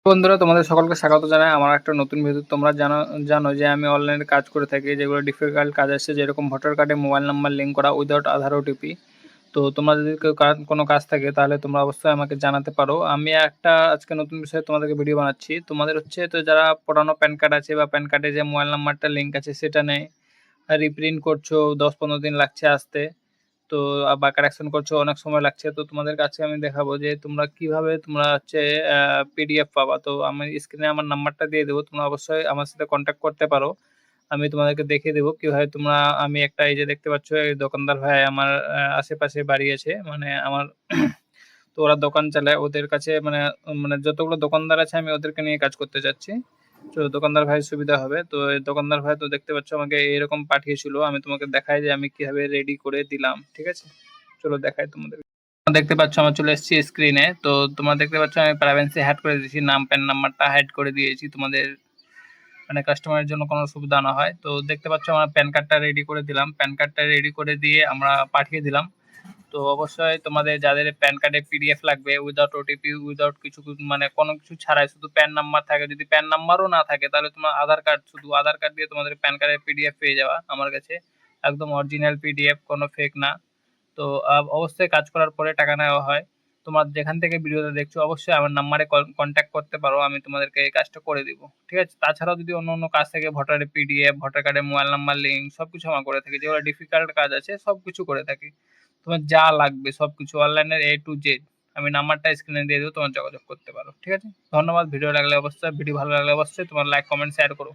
বন্ধুরা, তোমাদের সকলকে স্বাগত জানাই আমার একটা নতুন ভিডিও। তোমরা জানো যে আমি অনলাইনে কাজ করে থাকি, যেগুলো ডিফিকাল্ট কাজ আছে, যেরকম ভোটার কার্ডে মোবাইল নাম্বার লিঙ্ক করা উইদাউট আধার ওটিপি। তো তোমরা যদি কেউ কোনো কাজ থাকে তাহলে তোমরা অবশ্যই আমাকে জানাতে পারো। আমি একটা আজকে নতুন বিষয়ে তোমাদেরকে ভিডিও বানাচ্ছি। তোমাদের হচ্ছে তো যারা পুরানো প্যান কার্ড আছে বা প্যান কার্ডে যে মোবাইল নাম্বারটা লিঙ্ক আছে সেটা নেই, রিপ্রিন্ট করছো, 10-15 দিন লাগছে আসতে। তো বা কারেকশন করছো, অনেক সময় লাগছে। তো তোমাদের কাছে আমি দেখাবো যে তোমরা কিভাবে তোমরা হচ্ছে পিডিএফ পাবা। তো আমি স্ক্রিনে আমার নাম্বারটা দিয়ে দেবো, তোমরা অবশ্যই আমার সাথে কন্ট্যাক্ট করতে পারো। আমি তোমাদেরকে দেখিয়ে দেবো কিভাবে তোমরা, আমি একটা এই যে দেখতে পাচ্ছ এই দোকানদার ভাই আমার আশেপাশে বাড়ি আছে, মানে আমার তো ওরা দোকান চালায়, ওদের কাছে মানে মানে যতগুলো দোকানদার আছে আমি ওদেরকে নিয়ে কাজ করতে যাচ্ছি। তো দোকানদার ভাই সুবিধা হবে। তো এই দোকানদার ভাই তো দেখতে পাচ্ছ আমাকে এরকম পাঠিয়েছিল, আমি তোমাকে দেখাই যে আমি কিভাবে রেডি করে দিলাম। ঠিক আছে, চলো দেখাই তোমাদের। দেখতে পাচ্ছ আমার চলে এসেছি স্ক্রিনে। তো তোমরা দেখতে পাচ্ছ আমি প্রাইভেসি হ্যাড করে দিয়েছি, নাম প্যান নাম্বারটা হ্যাড করে দিয়েছি তোমাদের, মানে কাস্টমারের জন্য কোনো সুবিধা না হয়। তো দেখতে পাচ্ছ আমার প্যান কার্ডটা রেডি করে দিলাম, প্যান কার্ডটা রেডি করে দিয়ে আমরা পাঠিয়ে দিলাম। তো অবশ্যই তোমাদের যাদের প্যান কার্ডে পিডিএফ লাগবে উইদাউট ওটিপি, উইদাউট কিছু মানে কোনো কিছু ছাড়াই, শুধু প্যান নাম্বার থাকে, যদি প্যান নাম্বারও না থাকে তাহলে তোমার আধার কার্ড, শুধু আধার কার্ড দিয়ে তোমাদের প্যান কার্ডের পিডিএফ পেয়ে যাওয়া আমার কাছে, একদম অরিজিনাল পিডিএফ, কোনো ফেক না। তো অবশ্যই কাজ করার পরে টাকা নেওয়া হয়। তোমার যেখান থেকে ভিডিওটা দেখছো অবশ্যই আমার নাম্বারে কন্ট্যাক্ট করতে পারো, আমি তোমাদেরকে এই কাজটা করে দিব। ঠিক আছে, তাছাড়াও যদি অন্য অন্য কাজ থাকে, ভোটারের পিডিএফ, ভোটার কার্ডের মোবাইল নাম্বার লিঙ্ক, সবকিছু আমার করে থাকি, যেগুলো ডিফিকাল্ট কাজ আছে সবকিছু করে থাকি। তোমার যা লাগবে সবকিছু অনলাইনের A to Z আমি নাম্বারটা স্ক্রিনে দিয়ে দেবো, তোমার যোগাযোগ করতে পারো। ঠিক আছে, ধন্যবাদ। ভিডিও ভালো লাগলে অবশ্যই তোমার লাইক, কমেন্ট, শেয়ার করো।